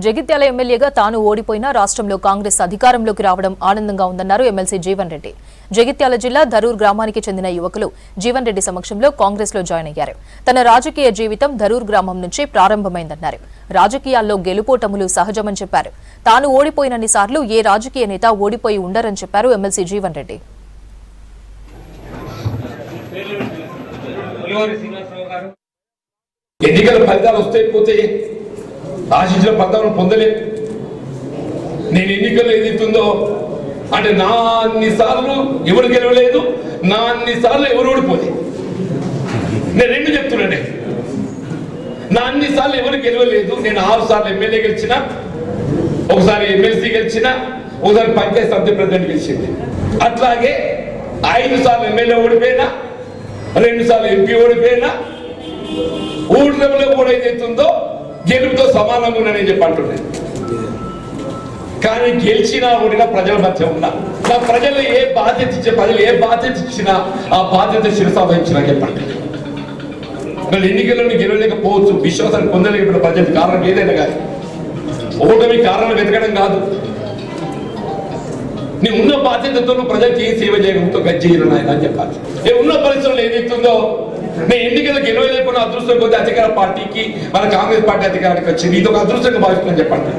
జగిత్యాల ఎమ్మెల్యేగా తాను ఓడిపోయినా రాష్ట్రంలో కాంగ్రెస్ అధికారంలోకి రావడం ఆనందంగా ఉందన్నారు ఎమ్మెల్సీ జీవన్ రెడ్డి. జగిత్యాల జిల్లా ధరూర్ గ్రామానికి చెందిన యువకులు జీవన్ రెడ్డి సమక్షంలో కాంగ్రెస్ లో జాయిన్ అయ్యారు. తన రాజకీయ జీవితం ధరూర్ గ్రామం నుంచి ప్రారంభమైందన్నారు. రాజకీయాల్లో గెలుపోటములు సహజమని చెప్పారు. తాను ఓడిపోయినన్ని సార్లు ఏ రాజకీయ నేత ఓడిపోయి ఉండరని చెప్పారు ఎమ్మెల్సీ జీవన్ రెడ్డి. ఎన్నికల ఫలితాలు వస్తే పోతే ఆశించిన ఫలితాలను పొందలేదు. నేను ఎన్నికల్లో ఏదైతుందో అంటే నా అన్నిసార్లు ఎవరు గెలవలేదు, నా అన్నిసార్లు ఎవరు ఓడిపోలేదు. నేను రెండు చెప్తున్నానే, నా అన్నిసార్లు ఎవరు గెలవలేదు. నేను 6 సార్లు ఎమ్మెల్యే గెలిచిన, ఒకసారి ఎమ్మెల్సీ గెలిచిన, ఒకసారి పంచాయత్ సమితి ప్రెసిడెంట్ గెలిచింది. అట్లాగే 5 సార్లు ఎమ్మెల్యే ఓడిపోయినా, 2 సార్లు ఎంపీ ఓడిపోయినా, ఊళ్ళలో కూడా ఏదైతుందో గెలుపుతో సమానంగా ఉన్నానని చెప్పి అంటున్నాను. కానీ గెలిచినా ఓడినా ప్రజల మధ్య ఉన్నా, నా ప్రజలు ఏ బాధ్యత ఇచ్చే, ప్రజలు ఏ బాధ్యత ఇచ్చినా ఆ బాధ్యత శిరసావహించినా చెప్పండి. వాళ్ళు ఎన్నికల్లో గెలవలేకపోవచ్చు, విశ్వాసాన్ని పొందలేకపోయిన ప్రజలకు కారణం ఏదైనా కానీ ఓటమి కారణం వెతకడం కాదు. నీ ఉన్న బాధ్యతతో ప్రజలకు ఏ సేవ చేయడంతో గజ్జేయను ఆయన అని చెప్పాలి. ఉన్న పరిస్థితుల్లో ఏదైతుందో నేను ఎన్నికలు గెలవలేకుండా అదృష్టం కొద్ది అధికార పార్టీకి మన కాంగ్రెస్ పార్టీ అధికారానికి వచ్చింది. ఇది ఒక అదృష్టంగా భావిస్తుందని చెప్పండి.